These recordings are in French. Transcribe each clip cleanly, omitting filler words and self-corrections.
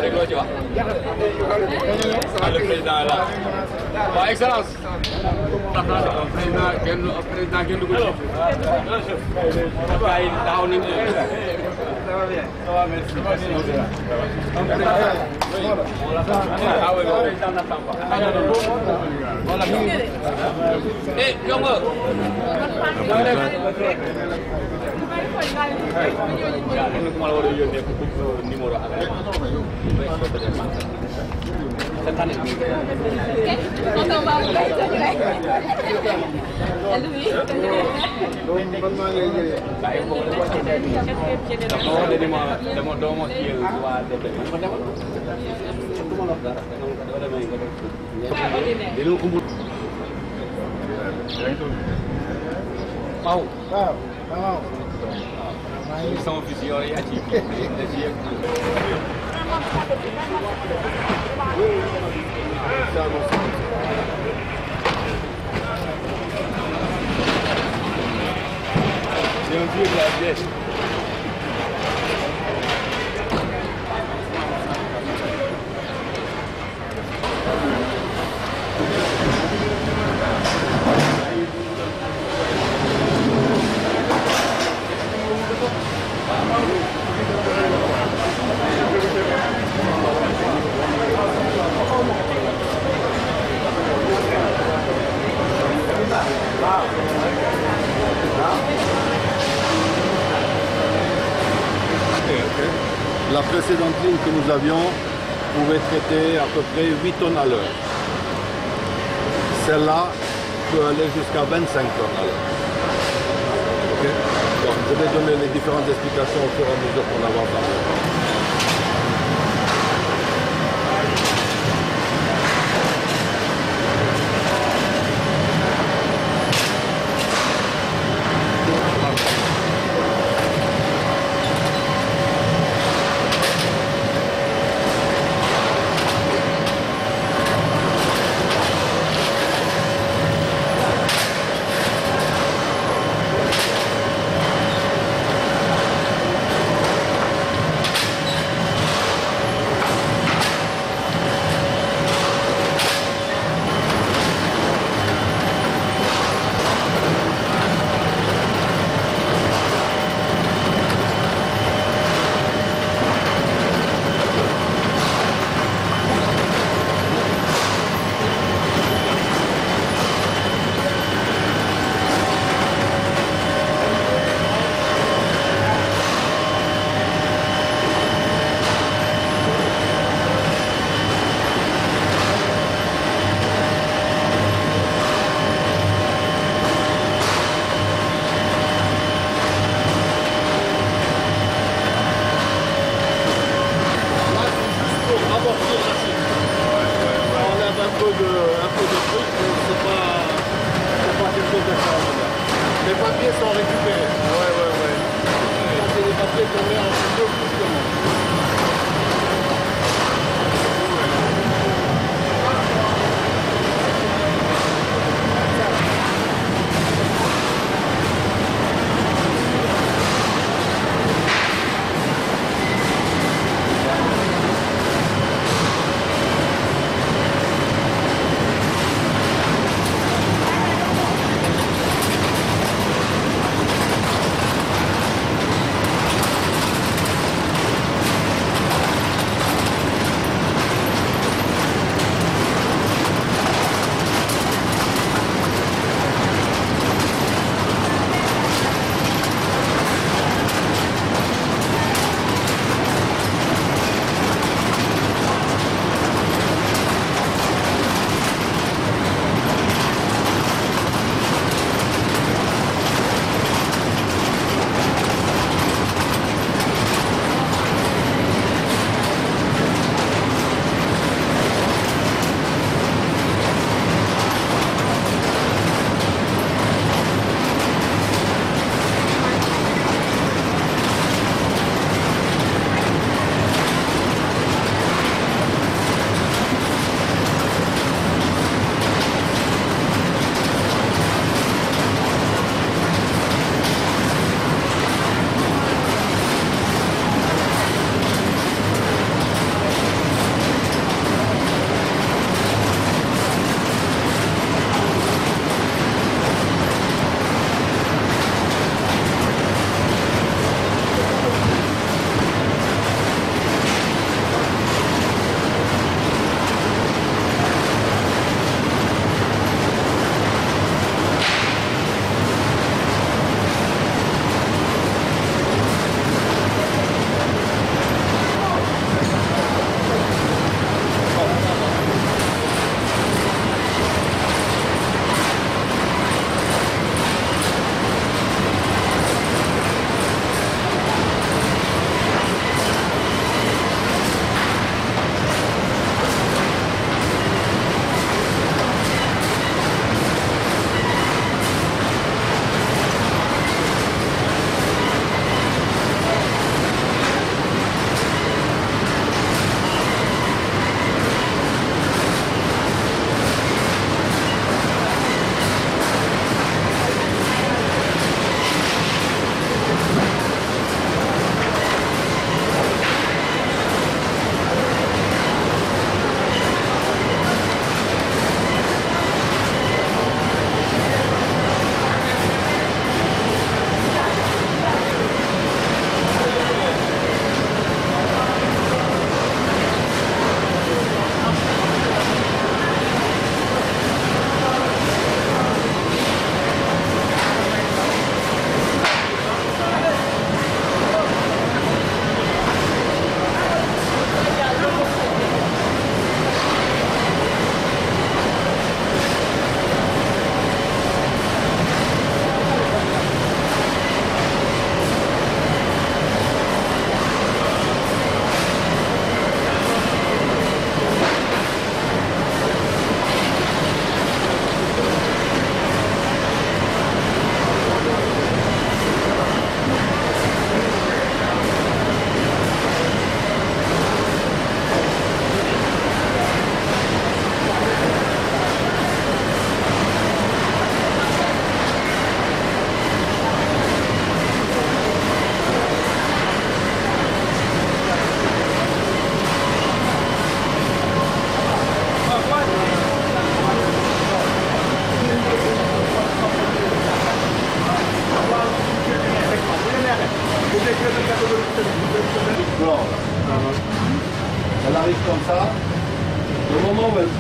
rek loo ci wax. Le président là. Waaw excellence. président kenn du ko def. gars yi taxaw nañu. Ça va bien. Ça va merci. Ah oui, le président n'attend pas. Voilà. Eh, Yongo. Numéro cette année. Sama visi orang yang aci. C'est un vieux de la pièce. La précédente ligne que nous avions pouvait traiter à peu près 8 tonnes à l'heure. Celle-là peut aller jusqu'à 25 tonnes à l'heure. Okay? Donc, je vais donner les différentes explications au fur et à mesure qu'on avance dans le... Les papiers sont récupérés. Les papiers tombés en studio brusquement.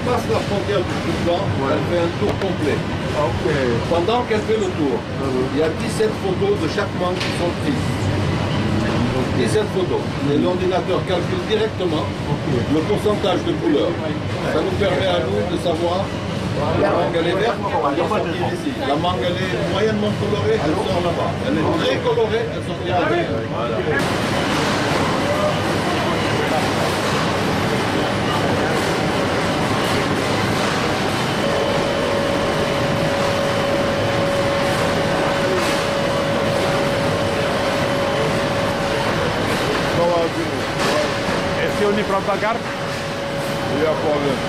passe la frontière du Soudan, elle fait un tour complet. Ok. Pendant qu'elle fait le tour, il y a 17 photos de chaque membre qui sont prises. Donc 17 photos. Et l'ordinateur calcule directement le pourcentage de couleurs. Ça nous permet à nous de savoir la mangue elle est verte, elle doit sortir ici. La mangue elle est moyennement colorée, elle sort là-bas. Elle est très colorée, elle sortira ici. Et si on ne prend pas garde? Il y a problème.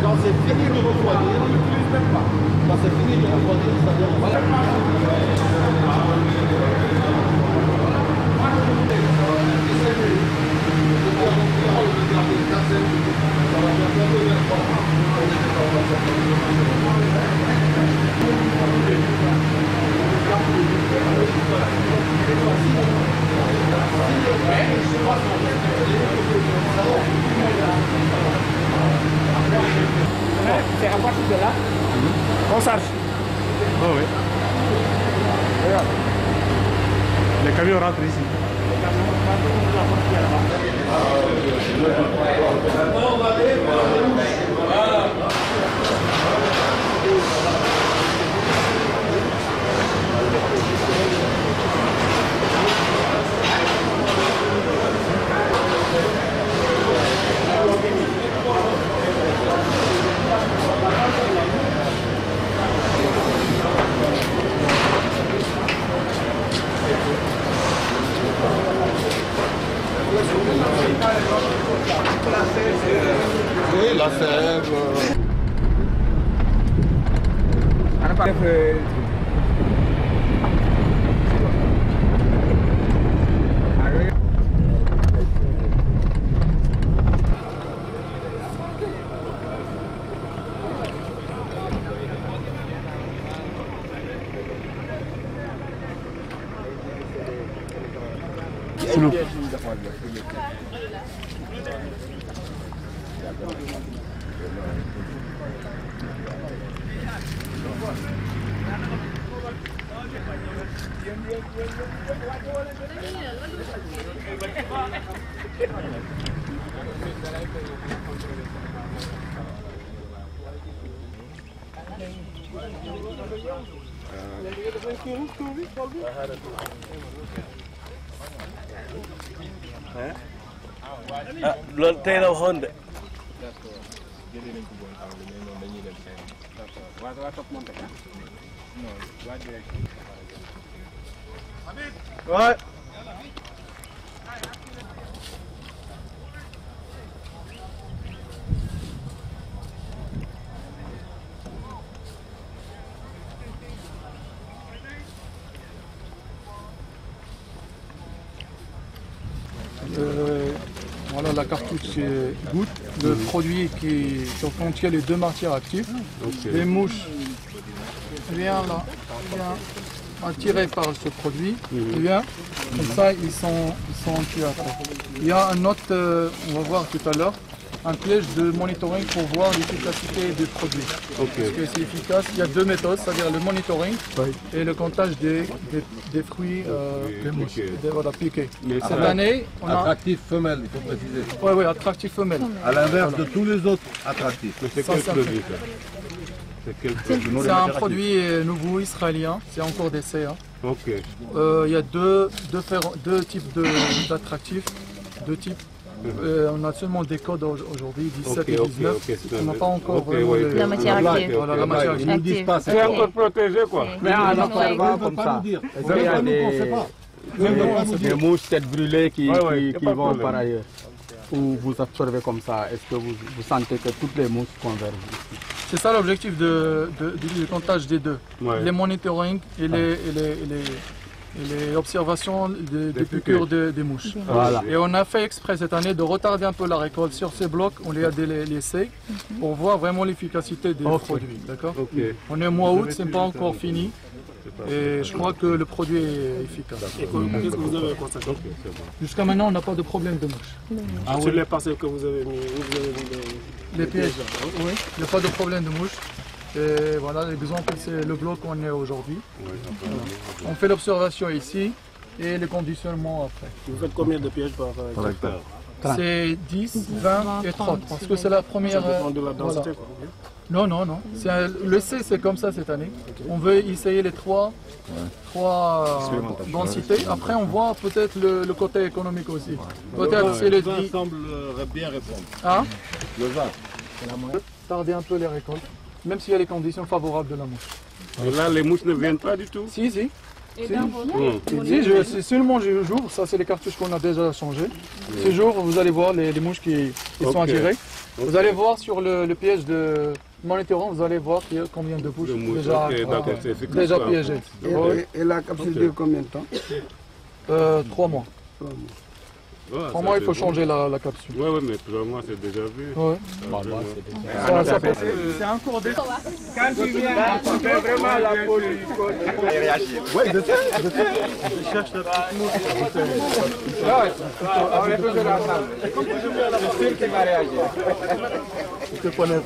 Quand c'est fini de refroidir, on n'utilise même pas. Quand c'est fini de refroidir, c'est-à-dire voilà. C'est à partir de là, on charge. Oh oui. Regarde. Les camions rentrent ici. Oui, la sève. loolu tey la waxoon de. Ouais. Voilà la cartouche goutte, le produit qui contient les deux matières actives. Les mouches viennent là, viennent attirées par ce produit, bien, comme ça ils sont tués après. Il y a un autre, on va voir tout à l'heure, un piège de monitoring pour voir l'efficacité du produit. Est-ce que c'est efficace? Il y a deux méthodes, c'est-à-dire le monitoring et le comptage des fruits voilà, piqués. Cette année, on a... Attractif femelle, il faut préciser. Oui, attractif femelle. À l'inverse de tous les autres attractifs. C'est quel produit ça? C'est un produit nouveau israélien, c'est en cours d'essai. Hein. Ok. Il y a deux types d'attractifs, deux types. On a seulement des codes aujourd'hui, 17 et 19. On n'a pas encore la matière active. Voilà, la matière active. Ils ne disent pas, C'est encore protégé quoi. Mais en observant comme ça. Est-ce qu'il y a des mouches têtes brûlées qui vont par ailleurs. Ou vous absorbez comme ça, est-ce que vous sentez que toutes les mouches convergent ici? C'est ça l'objectif du comptage des deux. Les monitoring et les observations des piqûres des mouches. Voilà. Et on a fait exprès cette année de retarder un peu la récolte sur ces blocs, on les a laissés pour voir vraiment l'efficacité des produits. D'accord. On est au mois août, c'est pas encore fini. Et je crois que le produit est efficace. Qu'est-ce que vous avez constaté? Jusqu'à maintenant, on n'a pas de problème de mouche. Sur les parcelles que vous avez mis, Les pièges, oui, il n'y a pas de problème de mouche. Et voilà, l'exemple, c'est le bloc où on est aujourd'hui. On fait l'observation ici et le conditionnement après. vous faites combien de pièges par hectare? C'est 10, 20 et 30, parce que c'est la première... Ça dépend de la densité. Non. Le C, c'est comme ça cette année. On veut essayer les trois densités. Après, on voit peut-être le côté économique aussi. Peut-être c'est le vin semble bien répondre. Hein? Le vin. Tarder un peu les récoltes, même s'il y a les conditions favorables de la mouche. Et là, les mouches ne viennent pas du tout? Si. Et dans vos Si, seulement j'ouvre, ça c'est les cartouches qu'on a déjà changées. Ce jour, vous allez voir les mouches qui sont attirées. Vous allez voir sur le piège de monitoring, vous allez voir qu'il y a combien de mouches déjà piégées. Et la capsule dure combien de temps? 3 mois. Pour moi, il faut changer la capsule. Oui, mais pour moi, c'est déjà vu. Ouais. C'est un cours de... Quand tu viens, tu fais vraiment la police. Oui, je sais. Je cherche la petite mouche. On est toujours ensemble. C'est sûr qu'il va réagir. Je te connais.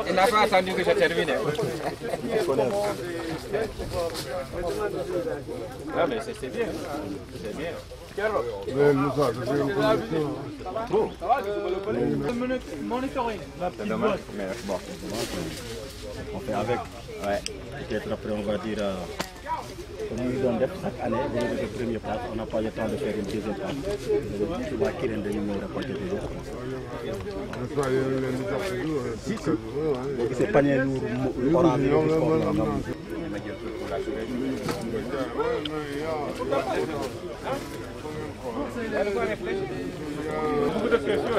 Il n'a pas attendu que je termine. Ah, mais c'est bien. C'est bien. Mais Moussa, je fais une Monitoring. C'est dommage, mais bon, on fait avec. Ouais. Peut-être après on va dire, comme nous donnons chaque année, vous avez le premier place, on n'a pas le temps de faire une deuxième place. Tu vois qu'il y a un demi rapporté toujours. C'est pas les lourds, Beaucoup de questions,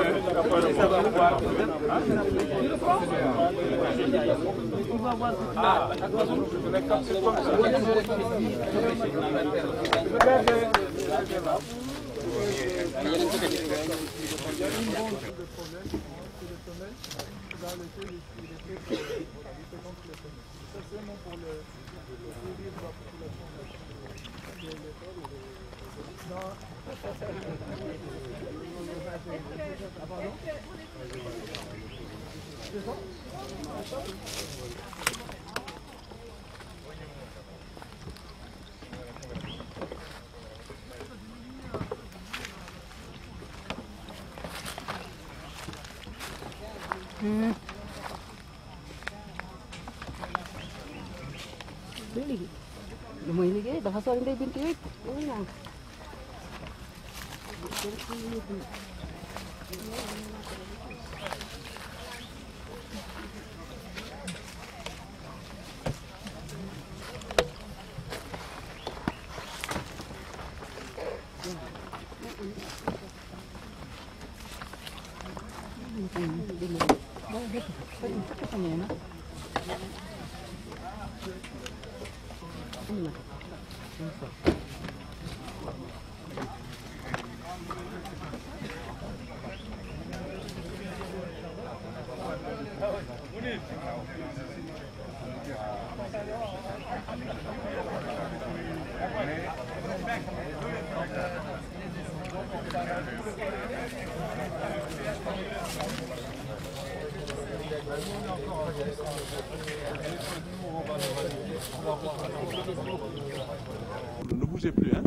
Ne bougez plus, hein.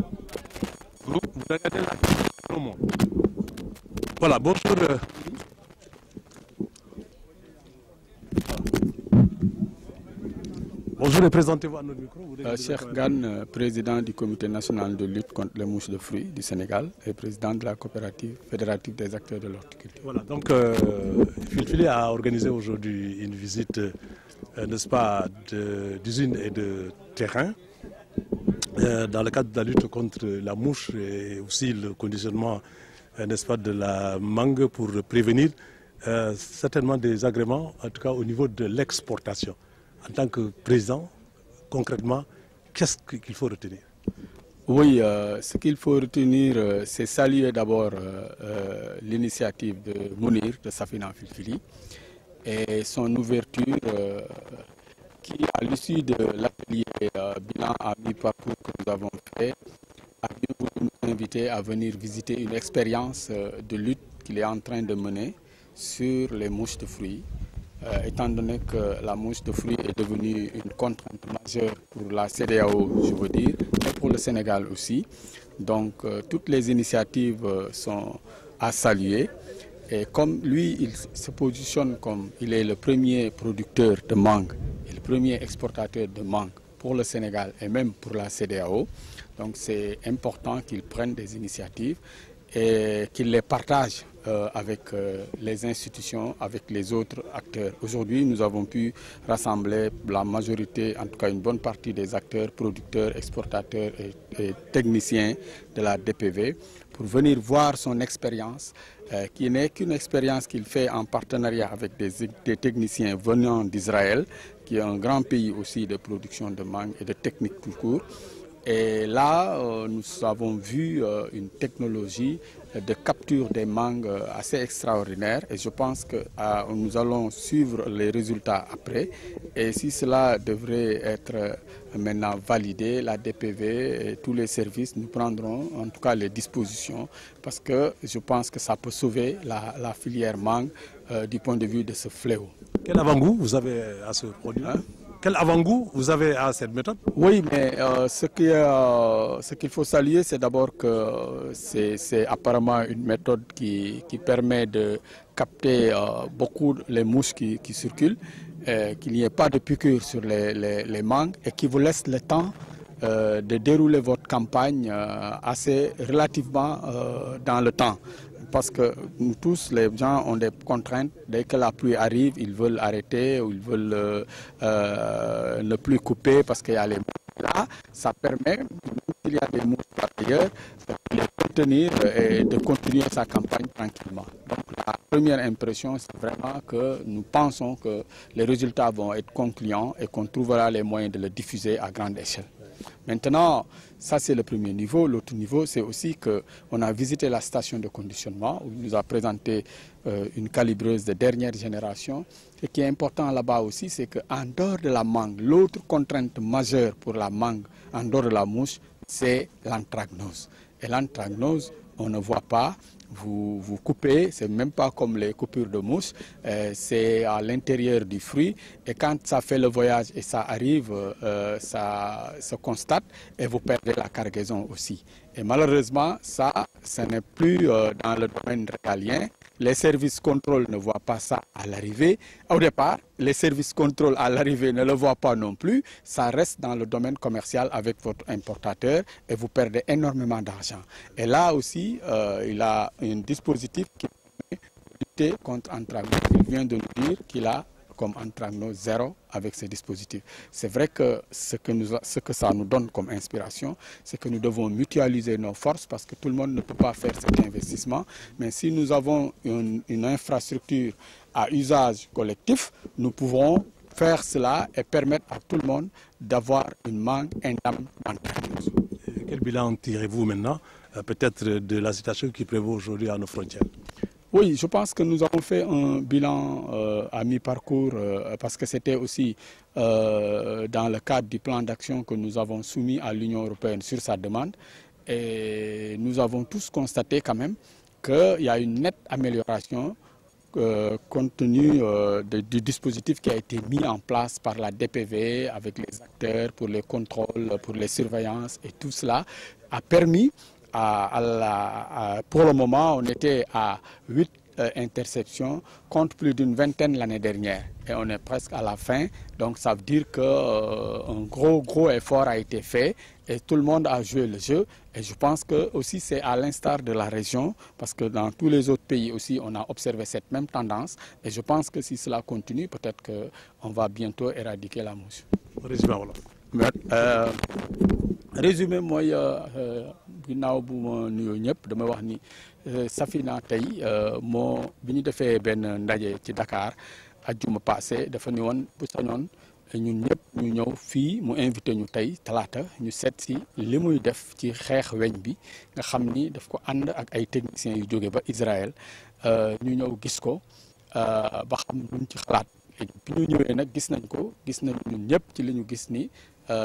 Vous regardez là, tout le monde. Voilà, bonjour. Bonjour et présentez-vous à notre micro. Cheikh Gane, président du comité national de lutte contre les mouches de fruits du Sénégal et président de la coopérative fédérative des acteurs de l'horticulture. Voilà, donc Filfili a organisé aujourd'hui une visite, n'est-ce pas, d'usines et de terrain dans le cadre de la lutte contre la mouche et aussi le conditionnement, n'est-ce pas, de la mangue pour prévenir certainement des agréments, en tout cas au niveau de l'exportation. En tant que président, concrètement, qu'est-ce qu'il faut retenir? Oui, ce qu'il faut retenir, c'est saluer d'abord l'initiative de Mounir, de Safina Filfili, et son ouverture qui, à l'issue de l'atelier bilan à mi-parcours que nous avons fait, a voulu nous inviter à venir visiter une expérience de lutte qu'il est en train de mener sur les mouches de fruits. Étant donné que la mouche de fruits est devenue une contrainte majeure pour la CEDEAO, je veux dire, et pour le Sénégal aussi. Donc toutes les initiatives sont à saluer. Et comme lui, il se positionne comme il est le premier producteur de mangue et le premier exportateur de mangue pour le Sénégal et même pour la CEDEAO, donc c'est important qu'il prenne des initiatives et qu'il les partage avec les institutions, avec les autres acteurs. Aujourd'hui, nous avons pu rassembler la majorité, en tout cas une bonne partie des acteurs, producteurs, exportateurs et techniciens de la DPV pour venir voir son expérience, qui n'est qu'une expérience qu'il fait en partenariat avec des techniciens venant d'Israël, qui est un grand pays aussi de production de mangue et de technique tout court. Et là, nous avons vu une technologie de capture des mangues assez extraordinaire et je pense que nous allons suivre les résultats après. Et si cela devrait être maintenant validé, la DPV et tous les services, nous prendrons en tout cas les dispositions parce que je pense que ça peut sauver la filière mangue du point de vue de ce fléau. Quel avant-goût vous avez à ce produit? Quel avant-goût vous avez à cette méthode? Oui, mais ce qu'il faut saluer, c'est d'abord que c'est apparemment une méthode qui permet de capter beaucoup les mouches qui circulent, qu'il n'y ait pas de piqûres sur les mangues et qui vous laisse le temps de dérouler votre campagne assez relativement dans le temps. Parce que nous tous, les gens ont des contraintes. Dès que la pluie arrive, ils veulent arrêter ou ils veulent ne plus couper parce qu'il y a les mouches. Là, ça permet, s'il y a des mouches par ailleurs, de les contenir et de continuer sa campagne tranquillement. Donc la première impression, c'est vraiment que nous pensons que les résultats vont être concluants et qu'on trouvera les moyens de le diffuser à grande échelle. Maintenant, ça c'est le premier niveau. L'autre niveau, c'est aussi qu'on a visité la station de conditionnement où il nous a présenté une calibreuse de dernière génération. Ce qui est important là-bas aussi, c'est qu'en dehors de la mangue, l'autre contrainte majeure pour la mangue, en dehors de la mouche, c'est l'anthracnose. Et l'anthracnose, on ne voit pas. Vous coupez, c'est même pas comme les coupures de mousse, c'est à l'intérieur du fruit et quand ça fait le voyage et ça arrive, ça se constate et vous perdez la cargaison aussi. Et malheureusement, ça, ce n'est plus dans le domaine régalien. Les services contrôle ne voient pas ça à l'arrivée. Au départ, les services contrôle à l'arrivée ne le voient pas non plus. Ça reste dans le domaine commercial avec votre importateur et vous perdez énormément d'argent. Et là aussi, il a un dispositif qui permet de lutter contre anthracnose. Il vient de nous dire qu'il a comme anthracnose zéro avec ce dispositif. C'est vrai que ce que ça nous donne comme inspiration, c'est que nous devons mutualiser nos forces parce que tout le monde ne peut pas faire cet investissement. Mais si nous avons une infrastructure à usage collectif, nous pouvons faire cela et permettre à tout le monde d'avoir une mangue indemne d'anthracnose. Quel bilan tirez-vous maintenant, peut-être de la situation qui prévaut aujourd'hui à nos frontières? Oui, je pense que nous avons fait un bilan à mi-parcours parce que c'était aussi dans le cadre du plan d'action que nous avons soumis à l'Union européenne sur sa demande. Et nous avons tous constaté quand même qu'il y a une nette amélioration compte tenu du dispositif qui a été mis en place par la DPV avec les acteurs pour les contrôles, pour les surveillances et tout cela a permis pour le moment, on était à 8 interceptions contre plus d'une vingtaine l'année dernière. Et on est presque à la fin. Donc ça veut dire qu'un gros effort a été fait et tout le monde a joué le jeu. Et je pense que aussi c'est à l'instar de la région, parce que dans tous les autres pays aussi, on a observé cette même tendance. Et je pense que si cela continue, peut-être qu'on va bientôt éradiquer la mouche. Résumé mooy ginnaaw bu ma nuyoo ñëpp dama wax ni Safina tey bi ñu defee benn ndaje ci Dakar ajjuma passé dafa ni woon bu sañoon ñun ñëpp ñu ñëw fii mu invité ñu tey talaata ñu seet si li muy def ci xeex weñ bi nga xam ni daf ko ànd ak ay techniciens yu jóge ba Israël ñu ñëw gis ko ba xam luñ ci xalaat léegi bi ñu ñëwee nag gis nañ ñun ñëpp ci li ñu gis ni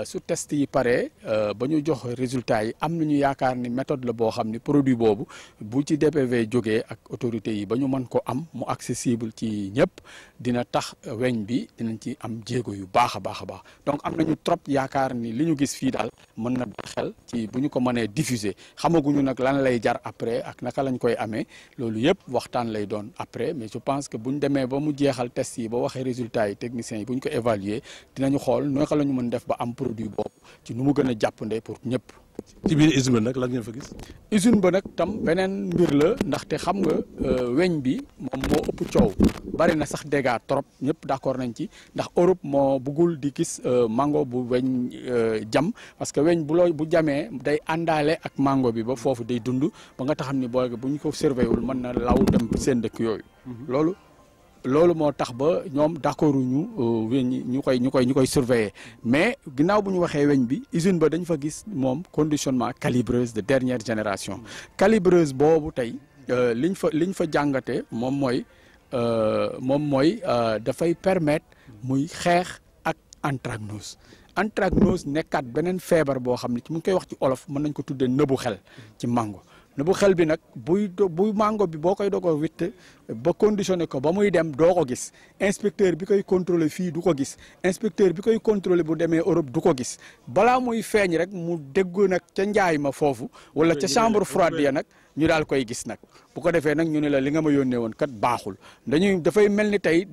su test yi paree ba ñu jox résultat yi am nañu yaakaar ni méthode la boo xam ni produit boobu bu ci DPV jógee ak autorités yi ba ñu mën ko am mu accessible ci ñëpp dina tax weñ bi dinañ ci am jéego yu baax a baax donc am nañu trop yaakaar ni li ñu gis fii daal mën na xel ci bu ñu ko mënee diffuser xamaguñu nag lan lay jar après ak naka lañ koy amee loolu yëpp waxtaan lay doon après mais je pense que bu ñu demee ba mu jeexal test yi ba waxee résultats yi techniciens yi bu ñu ko évaluer dinañu xool naka la ñu mën def ba am produit boobu ci nu mu gën a jàppande pour ñëpp. ci biir usine ba nag lan ngeen fa gis. usine ba nag tam beneen mbir la ndaxte xam nga weñ bi moom moo ëpp coow bari na sax dégâts trop ñëpp d'accord nañ ci ndax Europe moo bëggul di gis mango bu weñ jam parce que weñ bu jamee day àndaale ak mango bi ba foofu day dund ba nga taxam ni bu ñu ko surveillé wul mën na law dem seen dëkk yooyu. loolu loolu moo tax ba ñoom d'accord ñu weñ ñu koy surveiller mais ginnaaw bu ñu waxee weñ bi usine ba dañ fa gis moom conditionnement calibreuse de dernière génération calibreuse boobu tey liñ fa jàngate moom mooy dafay permettre muy xeex ak anthracnose nekkaat beneen feebar boo xam ne mu ngi koy wax ci olof mën nañ ko tuddee nëbu xel ci mango nëbu xel bi nag buy mango bi boo koy dogo witt ba conditionné ko ba muy dem doo ko gis inspecteur bi koy contrôler fii du ko gis inspecteur bi koy contrôler bu demee Europe du ko gis balaa muy feeñ rek mu dégg nag ca njaay ma foofu wala ca chambre froide ya nag ñu daal koy gis nag bu ko defee nag ñu ne la li nga ma yónnee woon kat baaxul dafay mel ni tey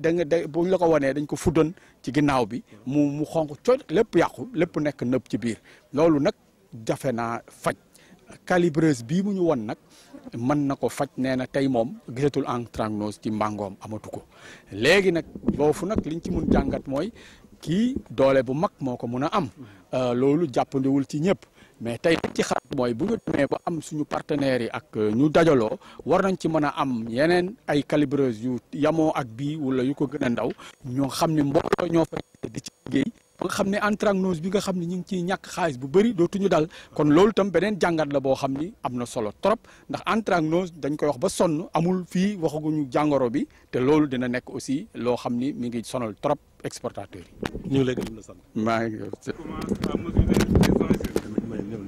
buñ la ko wanee dañ ko fuddoon ci ginnaaw bi mu xonq cooy lépp yàqu lépp nekk nëb ci biir loolu nag jafe naa faj calibreuse bii mu ñu won nag mën na ko faj nee na tey moom gisatul anthracnose ci mbangoom amatu ko léegi nag boofu nag liñ ci mun jàngat mooy kii doole bu mag moo ko mun a am loolu jàppandiwul ci ñëpp mais tey ci xalaat mooy bu ñu demee ba am suñu partenaires yi ak ñu dajaloo war nañ ci mën a am yeneen ay calibreuse yu yamoo ak bii wala yu ko gën a ndaw ñoo xam ne mbooloo ñoo fay di ci liggéey ba nga xam ne anthracnose bi nga xam ne ñu ngi ciy ñàkk xaalis bu bëri dootuñu dal kon loolu tam beneen jàngat la boo xam ni am na solo trop ndax anthracnose dañ koy wax ba sonn amul fii waxaguñu jàngoro bi te loolu dina nekk aussi loo xam ni mi ngi sonal trop exportateurs yi. ñu ngi lay gërëm la sant. maa ngi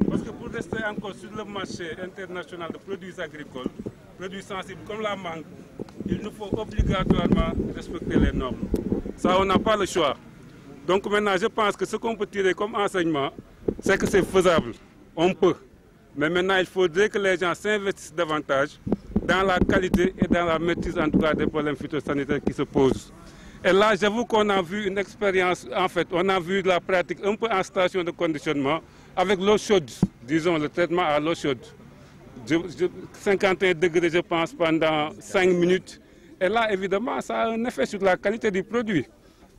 parce que pour rester encore sur le marché international de produits agricoles, produits sensibles comme la mangue, il nous faut obligatoirement respecter les normes. Ça, on n'a pas le choix. Donc maintenant, je pense que ce qu'on peut tirer comme enseignement, c'est que c'est faisable. On peut. Mais maintenant, il faudrait que les gens s'investissent davantage dans la qualité et dans la maîtrise, en tout cas, des problèmes phytosanitaires qui se posent. Et là, j'avoue qu'on a vu une expérience, en fait, on a vu la pratique un peu en station de conditionnement avec l'eau chaude, disons, le traitement à l'eau chaude. 51 degrés, je pense, pendant 5 minutes. Et là, évidemment, ça a un effet sur la qualité du produit.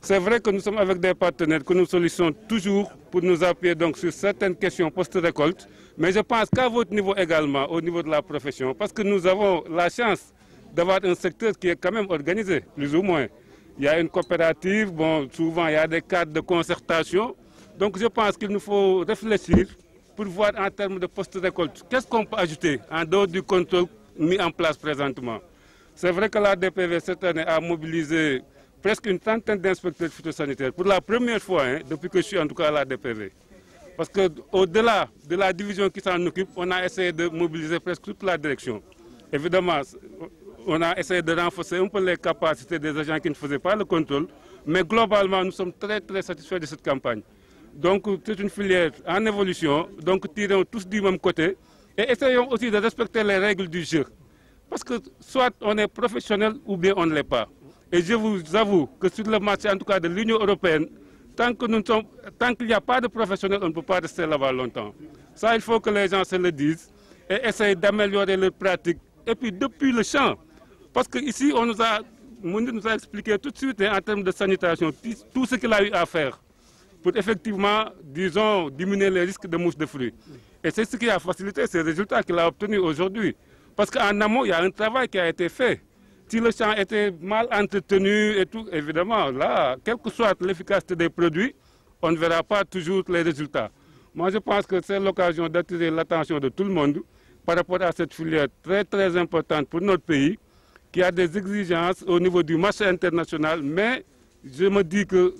C'est vrai que nous sommes avec des partenaires que nous sollicitons toujours pour nous appuyer donc sur certaines questions post-récolte. Mais je pense qu'à votre niveau également, au niveau de la profession, parce que nous avons la chance d'avoir un secteur qui est quand même organisé, plus ou moins. Il y a une coopérative, bon, souvent il y a des cadres de concertation. Donc je pense qu'il nous faut réfléchir pour voir en termes de post-récolte, qu'est-ce qu'on peut ajouter en dehors du contrôle mis en place présentement. C'est vrai que la DPV cette année a mobilisé presque une trentaine d'inspecteurs phytosanitaires pour la première fois, depuis que je suis en tout cas à la DPV. Parce qu'au-delà de la division qui s'en occupe, on a essayé de mobiliser presque toute la direction. Évidemment, on a essayé de renforcer un peu les capacités des agents qui ne faisaient pas le contrôle, mais globalement, nous sommes très très satisfaits de cette campagne. Donc c'est une filière en évolution, donc tirons tous du même côté et essayons aussi de respecter les règles du jeu. Parce que soit on est professionnel ou bien on ne l'est pas. Et je vous avoue que sur le marché, en tout cas de l'Union européenne, tant qu'il n'y a pas de professionnels, on ne peut pas rester là-bas longtemps. Ça, il faut que les gens se le disent et essayent d'améliorer leurs pratiques. Et puis depuis le champ, parce qu'ici, Mounir nous a expliqué tout de suite en termes de sanitation, tout ce qu'il a eu à faire pour effectivement, disons, diminuer les risques de mouches de fruits. Et c'est ce qui a facilité ces résultats qu'il a obtenus aujourd'hui. Parce qu'en amont, il y a un travail qui a été fait. Si le champ était mal entretenu et tout, évidemment, là, quelle que soit l'efficacité des produits, on ne verra pas toujours les résultats. Moi, je pense que c'est l'occasion d'attirer l'attention de tout le monde par rapport à cette filière très, très importante pour notre pays, qui a des exigences au niveau du marché international, mais je me dis que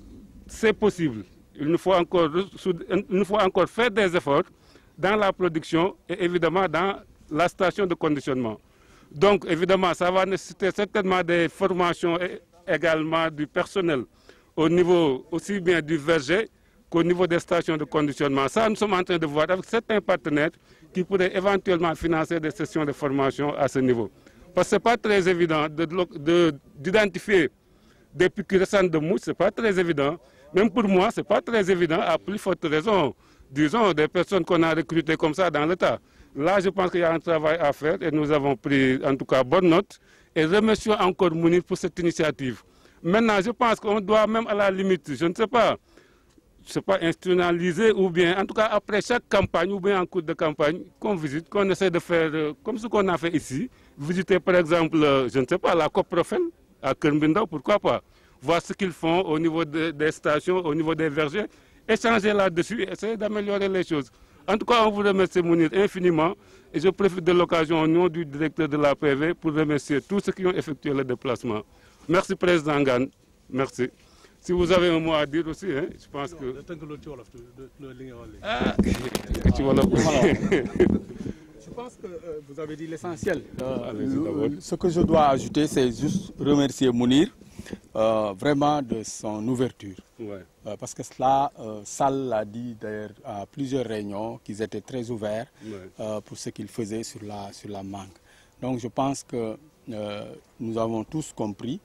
c'est possible. Il nous faut encore faire des efforts dans la production et évidemment dans la station de conditionnement. Donc, évidemment, ça va nécessiter certainement des formations et également du personnel au niveau aussi bien du verger qu'au niveau des stations de conditionnement. Ça, nous sommes en train de voir avec certains partenaires qui pourraient éventuellement financer des sessions de formation à ce niveau. Parce que ce n'est pas très évident d'identifier des piqûres récentes de mouches, ce n'est pas très évident. Même pour moi, ce n'est pas très évident, à plus forte raison, disons, des personnes qu'on a recrutées comme ça dans l'État. Là, je pense qu'il y a un travail à faire et nous avons pris en tout cas bonne note et remercions encore Mounir pour cette initiative. Maintenant, je pense qu'on doit même à la limite, je ne sais pas, institutionnaliser ou bien en tout cas après chaque campagne ou bien en cours de campagne qu'on visite, qu'on essaie de faire comme ce qu'on a fait ici, visiter par exemple, je ne sais pas, la COP Profène, à Kermbindao, pourquoi pas. Voir ce qu'ils font au niveau des stations, au niveau des vergers, échanger là-dessus, essayer d'améliorer les choses. En tout cas, on vous remercie, Mounir, infiniment. Et je profite de l'occasion au nom du directeur de la PV pour remercier tous ceux qui ont effectué le déplacement. Merci, Président Gan. Merci. Si vous avez un mot à dire aussi, hein, je pense que... Je pense que vous avez dit l'essentiel. Ce que je dois ajouter, c'est juste remercier Mounir vraiment de son ouverture. Ouais. Parce que cela, Sall l'a dit d'ailleurs à plusieurs réunions, qu'ils étaient très ouverts pour ce qu'ils faisaient sur la mangue. Donc je pense que nous avons tous compris.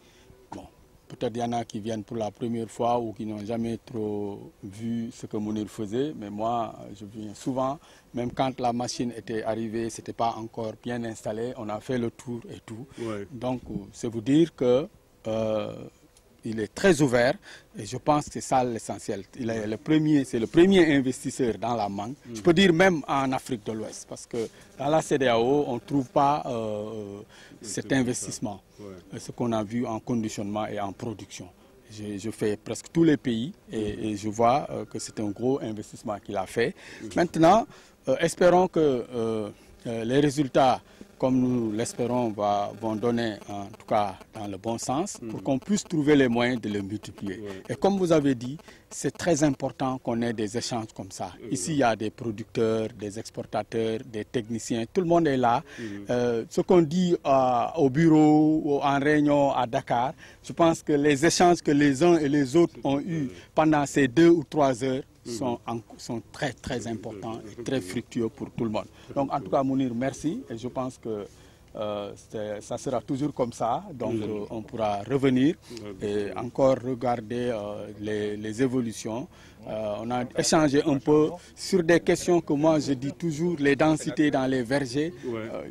Peut-être il y en a qui viennent pour la première fois ou qui n'ont jamais trop vu ce que Mounir faisait. Mais moi, je viens souvent, même quand la machine était arrivée, ce n'était pas encore bien installé. On a fait le tour et tout. Ouais. Donc, c'est vous dire que il est très ouvert et je pense que c'est ça l'essentiel. C'est le premier investisseur dans la mangue. Je peux dire même en Afrique de l'Ouest parce que dans la CEDEAO, on ne trouve pas cet investissement. Ce qu'on a vu en conditionnement et en production. Je fais presque tous les pays et je vois que c'est un gros investissement qu'il a fait. Maintenant, espérons que les résultats, comme nous l'espérons, vont donner en tout cas dans le bon sens pour qu'on puisse trouver les moyens de le multiplier. Et comme vous avez dit, c'est très important qu'on ait des échanges comme ça. Ici, il y a des producteurs, des exportateurs, des techniciens, tout le monde est là. Ce qu'on dit au bureau ou en réunion à Dakar, je pense que les échanges que les uns et les autres ont eus pendant ces 2 ou 3 heures sont très très importants et très fructueux pour tout le monde. Donc en tout cas Mounir, merci et je pense que ça sera toujours comme ça, donc on pourra revenir et encore regarder les évolutions. On a échangé un peu sur des questions que moi je dis toujours, les densités dans les vergers.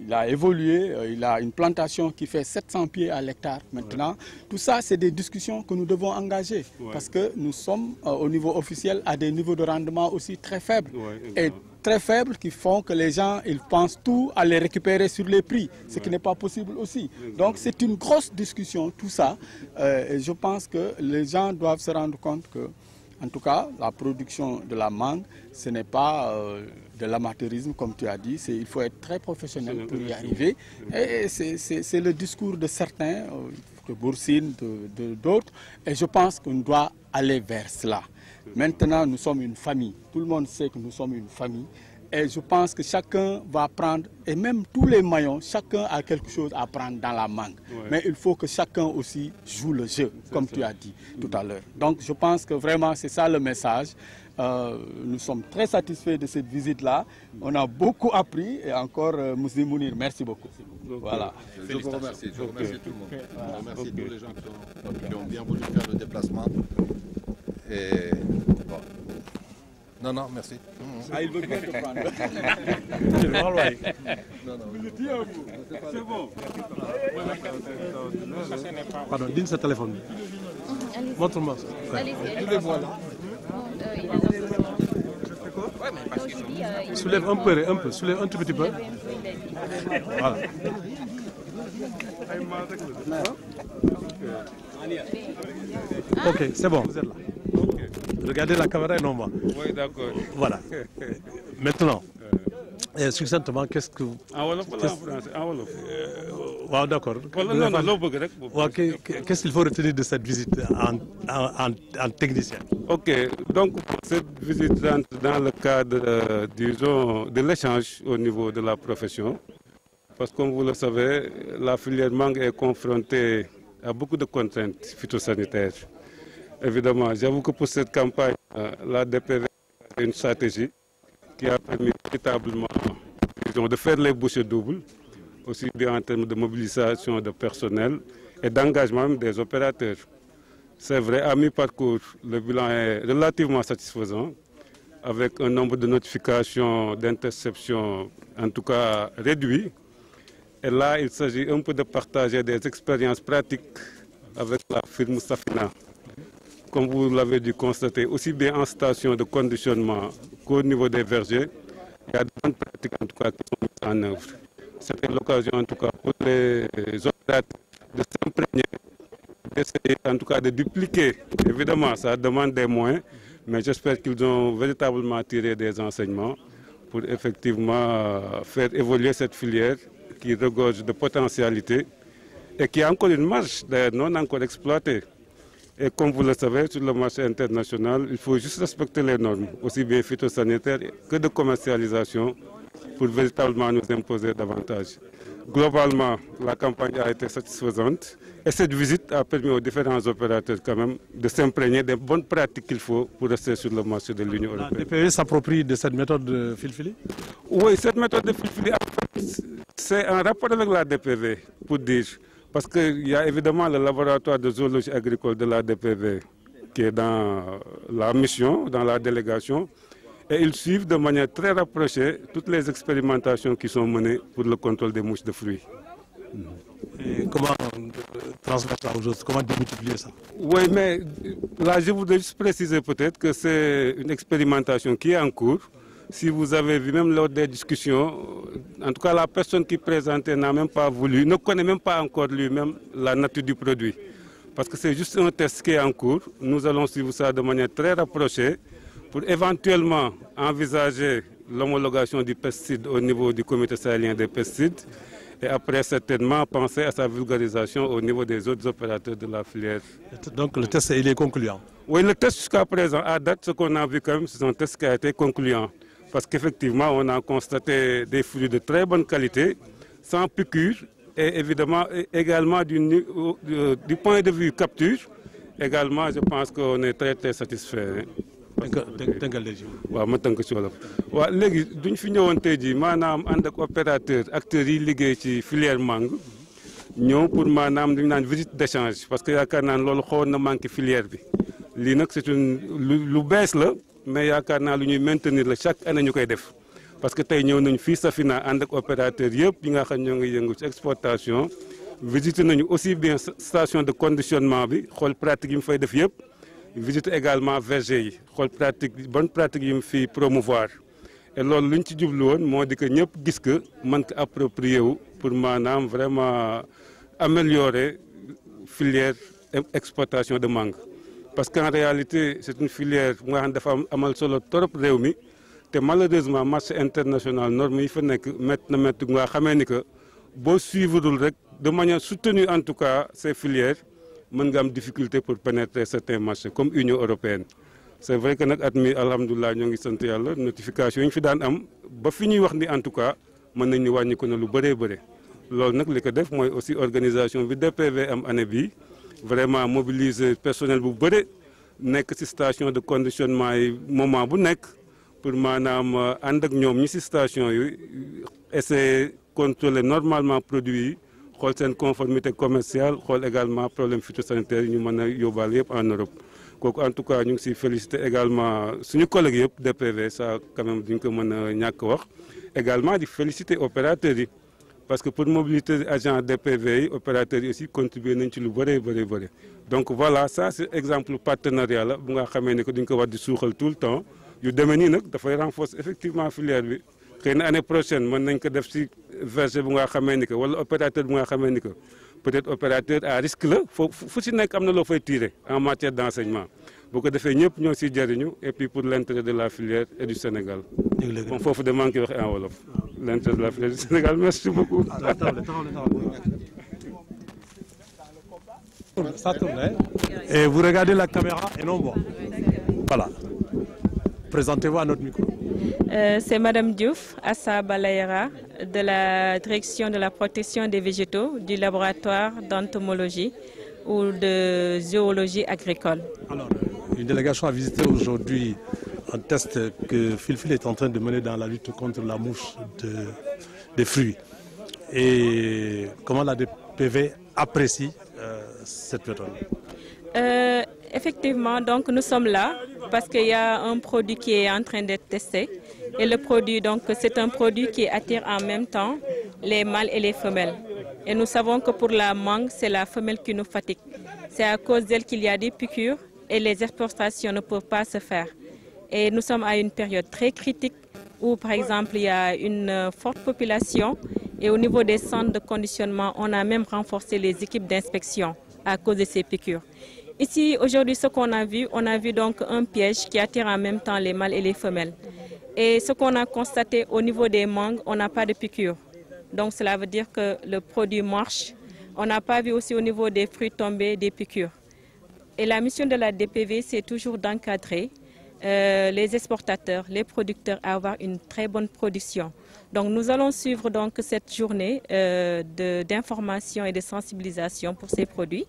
Il a évolué, il a une plantation qui fait 700 pieds à l'hectare maintenant. Tout ça, c'est des discussions que nous devons engager parce que nous sommes au niveau officiel à des niveaux de rendement aussi très faibles. Et très faibles qui font que les gens ils pensent tout à les récupérer sur les prix, ce qui n'est pas possible aussi. Donc c'est une grosse discussion, tout ça. Et je pense que les gens doivent se rendre compte que, en tout cas, la production de la mangue, ce n'est pas de l'amateurisme, comme tu as dit. Il faut être très professionnel pour y arriver. Et c'est le discours de certains, de Boursine, d'autres. Et je pense qu'on doit aller vers cela. Maintenant, nous sommes une famille. Tout le monde sait que nous sommes une famille. Et je pense que chacun va prendre, et même tous les maillons, chacun a quelque chose à prendre dans la mangue. Mais il faut que chacun aussi joue le jeu, comme tu as dit tout à l'heure. Donc je pense que vraiment c'est ça le message. Nous sommes très satisfaits de cette visite-là. On a beaucoup appris et encore, Moussi Mounir, merci beaucoup. Voilà. Je vous remercie. Je remercie tout le monde. Je remercie tous les gens qui ont bien voulu faire le déplacement. Et bon. Non, merci. Ah, il veut bien te prendre. C'est bon. Pardon, dis ce téléphone. Montre-moi. Je le vois là. Soulève un peu, soulève un tout petit peu. Voilà. Ok, c'est bon, vous êtes là. Regardez la caméra et non moi. Oui, d'accord. Voilà. Maintenant, succinctement, qu'est-ce que vous... En Wolof, en français, en Wolof. Wow, d'accord. Qu'est-ce qu'il faut retenir de cette visite en technicien? Ok, donc cette visite rentre dans le cadre, disons, de l'échange au niveau de la profession. Parce que comme vous le savez, la filière mangue est confrontée à beaucoup de contraintes phytosanitaires. Évidemment, j'avoue que pour cette campagne, la DPV a une stratégie qui a permis véritablement, disons, de faire les bouchées doubles, aussi bien en termes de mobilisation de personnel et d'engagement des opérateurs. C'est vrai, à mi-parcours, le bilan est relativement satisfaisant, avec un nombre de notifications d'interception, en tout cas réduit. Et là, il s'agit un peu de partager des expériences pratiques avec la firme Safina. Comme vous l'avez dû constater, aussi bien en station de conditionnement qu'au niveau des vergers, il y a de bonnes pratiques en tout cas qui sont mises en œuvre. C'était l'occasion en tout cas pour les opérateurs de s'imprégner essayer en tout cas de dupliquer. Évidemment, ça demande des moyens, mais j'espère qu'ils ont véritablement tiré des enseignements pour effectivement faire évoluer cette filière qui regorge de potentialités et qui a encore une marge non encore exploitée. Et comme vous le savez, sur le marché international, il faut juste respecter les normes, aussi bien phytosanitaires que de commercialisation, pour véritablement nous imposer davantage. Globalement, la campagne a été satisfaisante et cette visite a permis aux différents opérateurs quand même de s'imprégner des bonnes pratiques qu'il faut pour rester sur le marché de l'Union européenne. La DPV s'approprie de cette méthode de Filfili? Oui, cette méthode de Filfili, c'est en rapport avec la DPV, pour dire. Parce qu'il y a évidemment le laboratoire de zoologie agricole de la DPV qui est dans la mission, dans la délégation. Et ils suivent de manière très rapprochée toutes les expérimentations qui sont menées pour le contrôle des mouches de fruits. Et comment transmettre ça aux autres? Comment démultiplier ça? Oui, mais là, je voudrais juste préciser peut-être que c'est une expérimentation qui est en cours. Si vous avez vu, même lors des discussions, en tout cas, la personne qui présentait n'a même pas voulu, ne connaît même pas encore lui-même la nature du produit. Parce que c'est juste un test qui est en cours. Nous allons suivre ça de manière très rapprochée, pour éventuellement envisager l'homologation du pesticide au niveau du comité sahélien des pesticides et après certainement penser à sa vulgarisation au niveau des autres opérateurs de la filière. Donc le test il est concluant? Oui, le test jusqu'à présent, à date, ce qu'on a vu quand même, c'est un test qui a été concluant. Parce qu'effectivement, on a constaté des fruits de très bonne qualité, sans piqûre et évidemment également du point de vue capture, également je pense qu'on est très très satisfait. waaw ma tënk ci wolof waaw léegi duñ fi ñëwoon tey jii maanaam ànd ak opérateur acteurs yi liggéey ci filière mangue ñëw pour maanaam duñ naan visite d'échange parce que yaakaar naa loolu xawoon na manqué filière bi lii nag c'est lu bees la mais yaakaar naa lu ñuy maintenir la chaque année ñu koy def parce que tey ñëw nañ fii Safina ànd ak opérateur yëpp yi nga xam ñoo ngi yëngu ci exportation visiter nañu aussi bien station de conditionnement bi xool pratique yi mu fay def yëpp visite également verger yi xool pratique bonne pratique yi mu fi promouvoir et loolu lu ñu ci jublu woon moo di que ñëpp gis que mën ko approprier wu pour maanaam vraiment améliorer filière exportation de mangue. Parce qu'en réalité c'est une filière bu nga xam dafa amal solo trop réew mi te malheureusement marché international norme yi fa nekk métti nga xamee ni que boo suivreul rek de manière soutenue en tout cas ces filières. mën nga am difficulté pour pénétrer certains marchés comme Union européenne c'est vrai que nag at mi alhamdulilah ñoo ngi sant yàlla notification yi ñu fi daan am ba fi ñuy wax ni en tout cas mën nañ ni wàññi ko na lu bëree bëri loolu nag li ko def mooy aussi organisation bi DPV am année bi vraiment mobiliser personnel bu bëri nekk ci station de conditionnement yi moment bu nekk pour maanaam ànd ak ñoom ñi ci station yi essayer contrôler normalement produits yi xool seen conformité commerciale xool également problème phytosanitaire yi ñu mën a yóbbaale yëpp en Europe kooku en tout cas ñu ngi siy féliciter également suñu collègues yëpp DPV ça quand même duñ ko mën a ñàkk wax également di féliciter opérateurs yi parce que pour mobilité agent DPV yi opérateurs yi aussi contribuer nañ ci lu bëree bëri donc voilà ça c'est exemple partenariat la bu nga xamee ne que duñ ko war di suuxal tout le temps yu demee nii nag dafay renforcer effectivement filière bi xëy na année prochaine mën nañ ko def ci verger bu nga xamee ni que wala opérateur bu nga xamee ni que peut-être opérateur à risque la fu ci nekk am na loo fay tirer en matière d'enseignement bu ko defee ñëpp ñoo ciy jëriñu et puis pour l'intérêt de la filière et du Sénégal. bon foofu de maa ngi koy wax en wolof. l'intérêt de la filière du Sénégal merci beaucoup. Ça tourne, hein? Et vous regardez la caméra et non moi. Voilà. Présentez-vous à notre micro. C'est Madame Diouf Assa Balayera de la direction de la protection des végétaux du laboratoire d'entomologie ou de zoologie agricole. Alors, une délégation a visité aujourd'hui un test que Filfili est en train de mener dans la lutte contre la mouche des fruits. Et comment la DPV apprécie cette méthode? Effectivement, donc nous sommes là parce qu'il y a un produit qui est en train d'être testé. Et le produit, donc, c'est un produit qui attire en même temps les mâles et les femelles. Et nous savons que pour la mangue, c'est la femelle qui nous fatigue. C'est à cause d'elle qu'il y a des piqûres et les exportations ne peuvent pas se faire. Et nous sommes à une période très critique où, par exemple, il y a une forte population et au niveau des centres de conditionnement, on a même renforcé les équipes d'inspection à cause de ces piqûres. Ici, aujourd'hui, ce qu'on a vu donc un piège qui attire en même temps les mâles et les femelles. Et ce qu'on a constaté au niveau des mangues, on n'a pas de piqûres. Donc cela veut dire que le produit marche. On n'a pas vu aussi au niveau des fruits tombés des piqûres. Et la mission de la DPV, c'est toujours d'encadrer les exportateurs, les producteurs à avoir une très bonne production. Donc nous allons suivre donc cette journée d'information et de sensibilisation pour ces produits.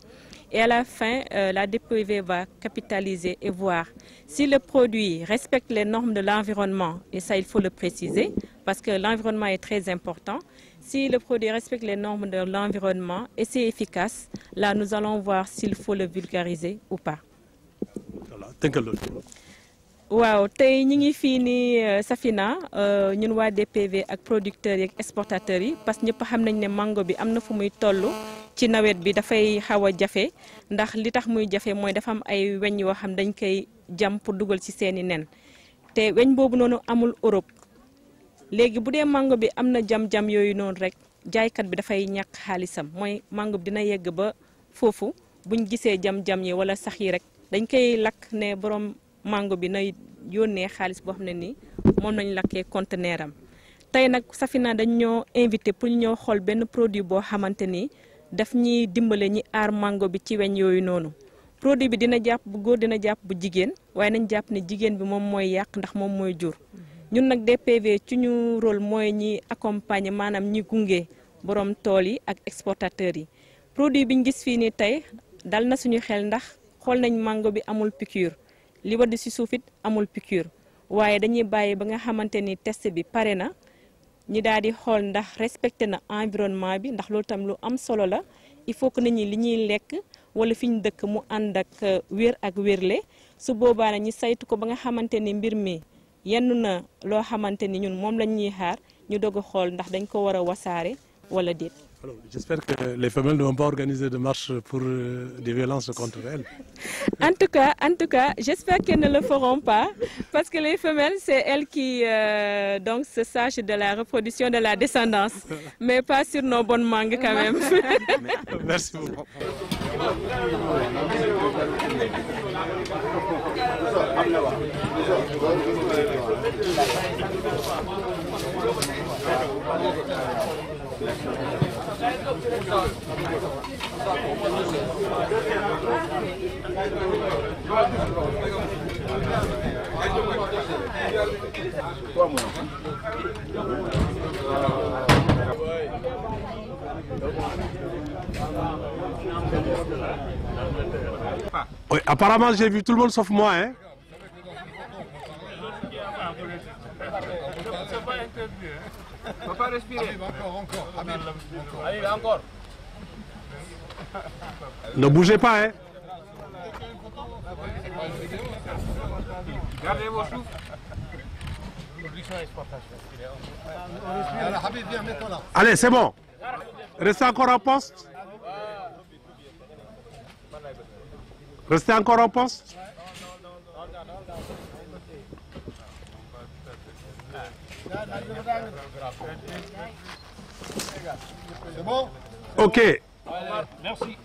Et à la fin, la DPV va capitaliser et voir si le produit respecte les normes de l'environnement, et ça il faut le préciser, parce que l'environnement est très important. Si le produit respecte les normes de l'environnement et c'est efficace, là nous allons voir s'il faut le vulgariser ou pas. Voilà. waaw tey ñi ngi fii ni Safina ñun waa DPV ak producteurs yi ak exportateurs yi parce que ñëpp xam nañ ne mango bi am na fu muy toll ci nawet bi dafay xaw a jafe ndax li tax muy jafe mooy dafa am ay weñ yoo xam dañ koy jam pour dugal ci seeni nen te weñ boobu noonu amul Europe léegi bu dee mango bi am na jam-jam yooyu noonu rek jaaykat bi dafay ñàkk xaalisam mooy mango bi dina yegg ba foofu buñ gisee jam-jam yi wala sax yi rek dañ koy lakk ne borom mango bi na yónnee xaalis boo xam ne nii moom nañ lakkee conteneur am tey nag Safina dañ ñoo invité pour ñu ñëw xool benn produit boo xamante ni daf ñuy dimbale ñi aar mango bi ci weñ yooyu noonu produit bi dina jàpp bu góor dina jàpp bu jigéen waaye nañ jàpp ne jigéen bi moom mooy yàq ndax moom mooy jur ñun nag DPV ci ñu rôle mooy ñi accompagner maanaam ñi gunge borom tool yi ak exportateurs yi produit bi ñu gis fii nii tey dal na suñu xel ndax xool nañ mango bi amul piqûre li wadd ci suuf it amul piqûre waaye dañuy bàyyi ba nga xamante ni test bi pare na ñi daal di xool ndax respecté na environnement bi ndax loolu tam lu am solo la il faut que nit ñi li ñuy lekk wala fi ñu dëkk mu ànd ak wér ak wérle su boobaa na ñi saytu ko ba nga xamante ni mbir mi yenn na loo xamante ni ñun moom lañ ñuy xaar ñu doog a xool ndax dañ ko war a wasaare wala déet. Alors, j'espère que les femelles ne vont pas organiser de marche pour des violences contre elles. En tout cas, j'espère qu'elles ne le feront pas, parce que les femelles, c'est elles qui donc se sachent de la reproduction de la descendance, mais pas sur nos bonnes mangues quand même. Merci beaucoup. Oui, apparemment j'ai vu tout le monde sauf moi, hein. On va pas respirer. Allez, encore. Ne bougez pas, hein. Gardez vos souffles. Allez, c'est bon. Restez encore en poste. Restez encore en poste. C'est bon? Ok. Merci.